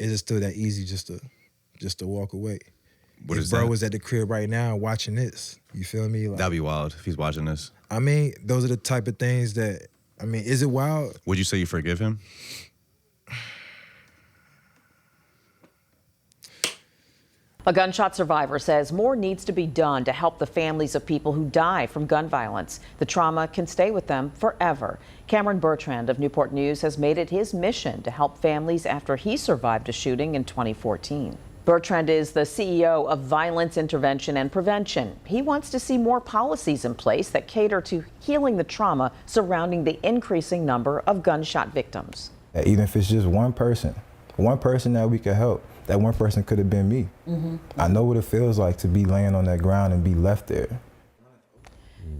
is it still that easy just to walk away? What if is bro that? was at the crib right now watching this, you feel me? Like, That'd be wild if he's watching this. I mean, those are the type of things that, I mean, is it wild? Would you say you forgive him? A gunshot survivor says more needs to be done to help the families of people who die from gun violence. The trauma can stay with them forever. Cameron Bertrand of Newport News has made it his mission to help families after he survived a shooting in 2014. Bertrand is the CEO of Violence Intervention and Prevention. He wants to see more policies in place that cater to healing the trauma surrounding the increasing number of gunshot victims. Even if it's just one person that we could help, that one person could have been me. I know what it feels like to be laying on that ground and be left there.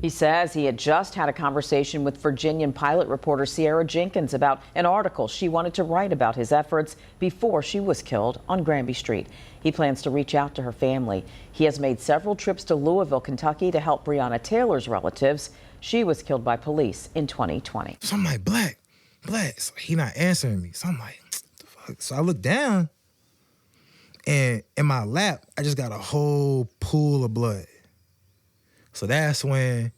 He says he had just had a conversation with Virginian pilot reporter Sierra Jenkins about an article she wanted to write about his efforts before she was killed on Granby Street. He plans to reach out to her family. He has made several trips to Louisville, Kentucky to help Breonna Taylor's relatives. She was killed by police in 2020. So I'm like, Black. So he not answering me. So I'm like, what the fuck? So I look down, and in my lap, I just got a whole pool of blood. So that's when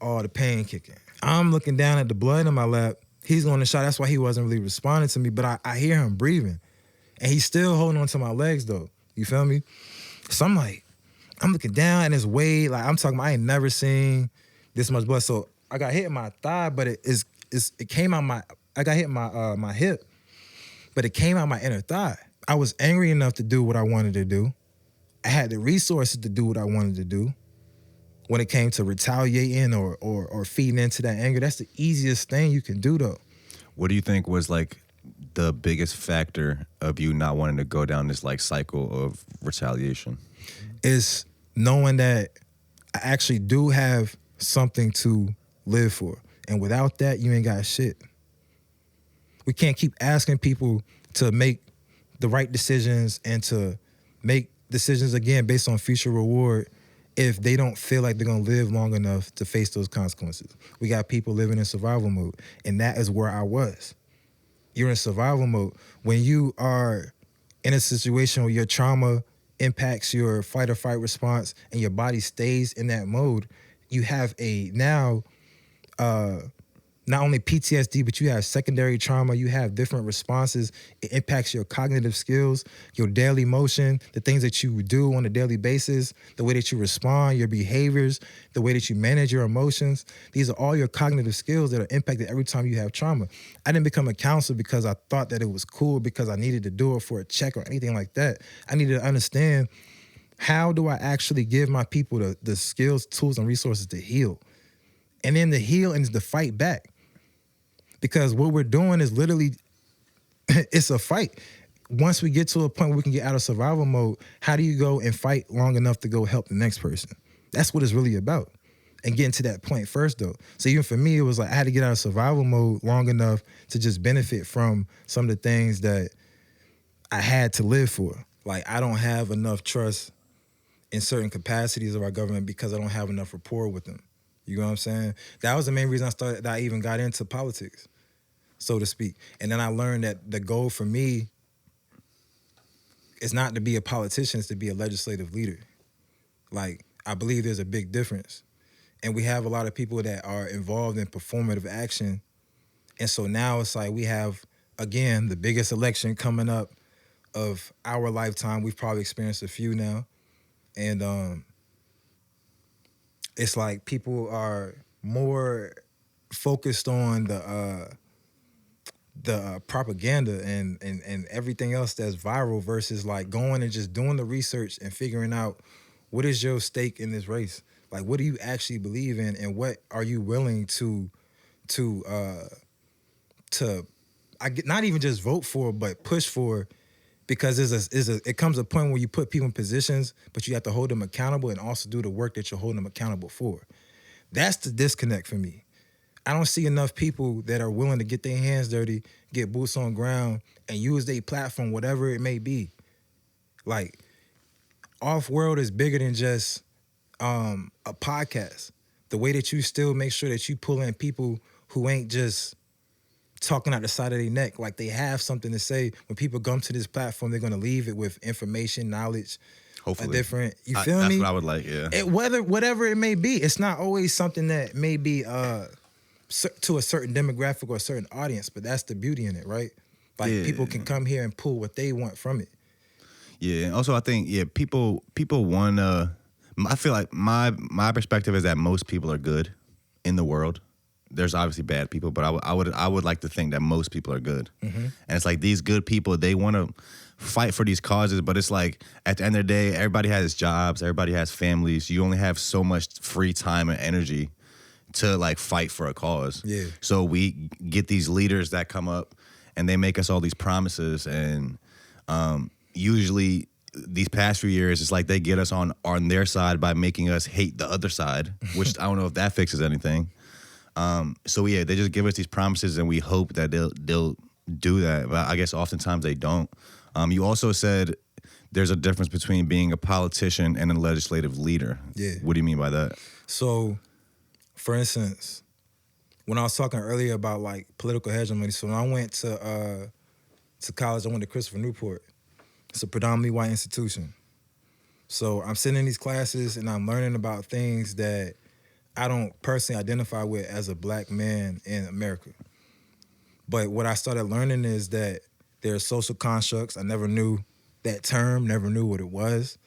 all the pain kicked in. I'm looking down at the blood in my lap. He's going to shot. That's why he wasn't really responding to me. But I hear him breathing. And he's still holding on to my legs, though. You feel me? So I'm like, I'm looking down, and it's way, like, I'm talking about, I ain't never seen this much blood. So I got hit in my thigh, but it came out I got hit in my hip, but it came out my inner thigh. I was angry enough to do what I wanted to do. I had the resources to do what I wanted to do. When it came to retaliating or feeding into that anger, that's the easiest thing you can do, though. What do you think was like the biggest factor of you not wanting to go down this like cycle of retaliation? Is knowing that I actually do have something to live for. And without that, you ain't got shit. We can't keep asking people to make the right decisions and to make decisions, again, based on future reward if they don't feel like they're gonna live long enough to face those consequences. We got people living in survival mode, and that is where I was. You're in survival mode. When you are in a situation where your trauma impacts your fight or flight response and your body stays in that mode, you have not only PTSD, but you have secondary trauma, you have different responses. It impacts your cognitive skills, your daily motion, the things that you do on a daily basis, the way that you respond, your behaviors, the way that you manage your emotions. These are all your cognitive skills that are impacted every time you have trauma. I didn't become a counselor because I thought that it was cool because I needed to do it for a check or anything like that. I needed to understand, how do I actually give my people the skills, tools, and resources to heal? And then to heal and to fight back. Because what we're doing is literally, it's a fight. Once we get to a point where we can get out of survival mode, how do you go and fight long enough to go help the next person? That's what it's really about. And getting to that point first, though. So even for me, it was like I had to get out of survival mode long enough to just benefit from some of the things that I had to live for. Like, I don't have enough trust in certain capacities of our government because I don't have enough rapport with them. You know what I'm saying? That was the main reason I even got into politics, so to speak. And then I learned that the goal for me is not to be a politician, it's to be a legislative leader. Like, I believe there's a big difference. And we have a lot of people that are involved in performative action. And so now it's like we have, again, the biggest election coming up of our lifetime. We've probably experienced a few now. And it's like people are more focused on the propaganda and everything else that's viral versus like going and just doing the research and figuring out what is your stake in this race. Like, what do you actually believe in, and what are you willing to not even just vote for, but push for? Because it comes a point where you put people in positions, but you have to hold them accountable and also do the work that you're holding them accountable for. That's the disconnect for me. I don't see enough people that are willing to get their hands dirty, get boots on ground, and use their platform, whatever it may be. Like, Off-World is bigger than just a podcast. The way that you still make sure that you pull in people who ain't just talking out the side of their neck, like they have something to say. When people come to this platform, they're gonna leave it with information, knowledge, Hopefully. a different. You feel me? That's what I would like. Yeah. Whatever it may be, it's not always something that may be to a certain demographic or a certain audience, but that's the beauty in it, right? Like people can come here and pull what they want from it. Yeah, and also I think people wanna. I feel like my perspective is that most people are good in the world. There's obviously bad people, but I would like to think that most people are good. And it's like these good people, they want to fight for these causes, but it's like at the end of the day, everybody has jobs, everybody has families. You only have so much free time and energy to like fight for a cause. Yeah. So we get these leaders that come up and they make us all these promises, and usually these past few years, it's like they get us on their side by making us hate the other side, which I don't know if that fixes anything. So yeah, they just give us these promises and we hope that they'll do that. But I guess oftentimes they don't. You also said there's a difference between being a politician and a legislative leader. Yeah. What do you mean by that? So, for instance, when I was talking earlier about like political hegemony, so when I went to college, I went to Christopher Newport. It's a predominantly white institution. So I'm sitting in these classes and I'm learning about things that I don't personally identify with as a black man in America. But what I started learning is that there are social constructs. I never knew that term, never knew what it was.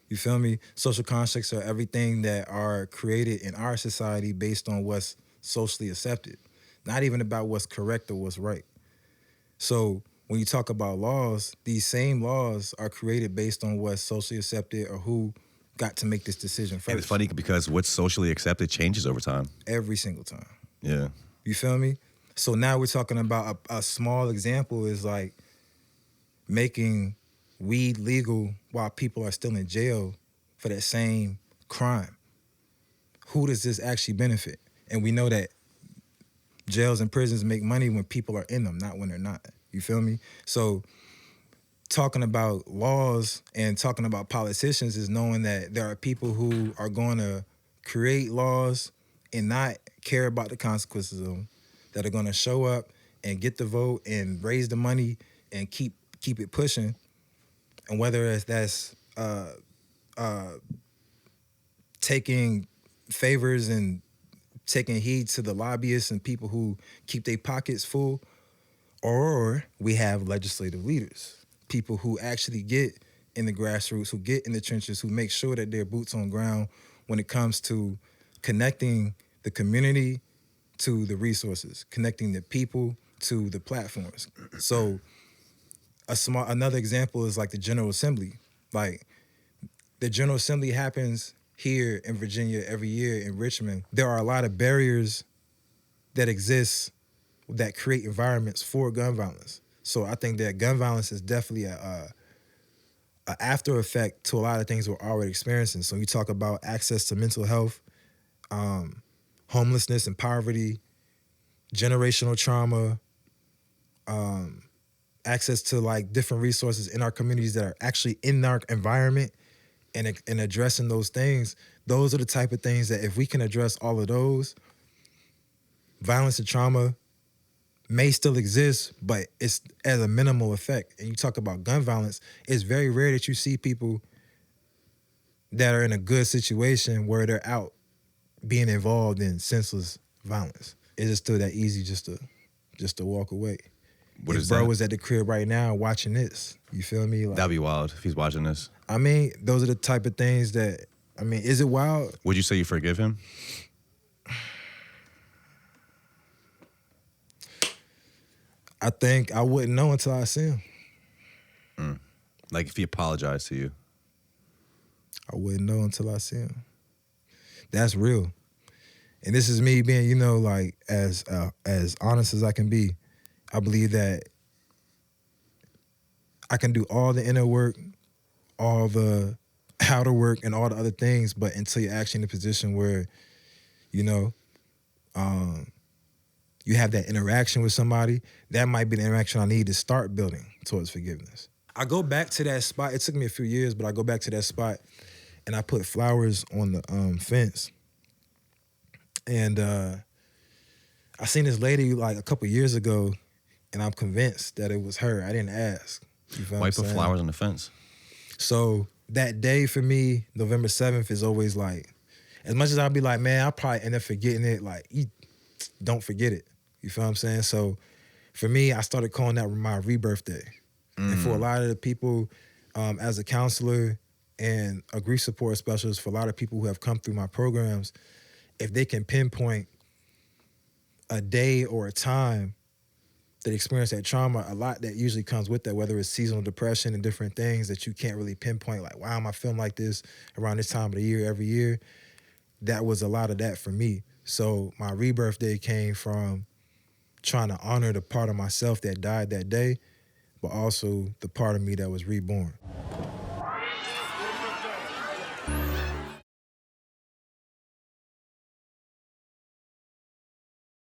You feel me? Social constructs are everything that are created in our society based on what's socially accepted, not even about what's correct or what's right. So when you talk about laws, these same laws are created based on what's socially accepted or who got to make this decision first. And it's funny because what's socially accepted changes over time. Every single time. Yeah. You feel me? So now we're talking about a small example is like making weed legal while people are still in jail for that same crime. Who does this actually benefit? And we know that jails and prisons make money when people are in them, not when they're not. You feel me? So talking about laws and talking about politicians is knowing that there are people who are going to create laws and not care about the consequences of them, that are going to show up and get the vote and raise the money and keep it pushing. And whether that's taking favors and taking heed to the lobbyists and people who keep their pockets full, or we have legislative leaders, people who actually get in the grassroots, who get in the trenches, who make sure that they're boots on ground when it comes to connecting the community to the resources, connecting the people to the platforms. So another example is like the General Assembly. Like the General Assembly happens here in Virginia every year in Richmond. There are a lot of barriers that exist that create environments for gun violence. So I think that gun violence is definitely a after effect to a lot of things we're already experiencing. So you talk about access to mental health, homelessness and poverty, generational trauma, access to like different resources in our communities that are actually in our environment, and addressing those things. Those are the type of things that if we can address all of those, violence and trauma may still exist, but it's at a minimal effect. And you talk about gun violence, it's very rare that you see people that are in a good situation where they're out being involved in senseless violence. It's just still that easy just to walk away. What if is bro that? was at the crib right now watching this, you feel me? Like, That'd be wild if he's watching this. I mean, those are the type of things that, I mean, is it wild? Would you say you forgive him? I think I wouldn't know until I see him. Like if he apologized to you? I wouldn't know until I see him. That's real. And this is me being, like as honest as I can be. I believe that I can do all the inner work, all the outer work, and all the other things, but until you're actually in a position where, you have that interaction with somebody, that might be the interaction I need to start building towards forgiveness. I go back to that spot. It took me a few years, but I go back to that spot and I put flowers on the fence. And I seen this lady like a couple years ago. and I'm convinced that it was her. I didn't ask. You feel Why what put I'm saying? flowers on the fence? So that day for me, November 7th, is always like, as much as I'll be like, man, I'll probably end up forgetting it, like, you don't forget it. You feel what I'm saying? So for me, I started calling that my rebirth day. And for a lot of the people, as a counselor and a grief support specialist, for a lot of people who have come through my programs, if they can pinpoint a day or a time that experience that trauma, a lot that usually comes with that, whether it's seasonal depression and different things that you can't really pinpoint, like, why am I feeling like this around this time of the year every year? That was a lot of that for me. So my rebirth day came from trying to honor the part of myself that died that day, but also the part of me that was reborn.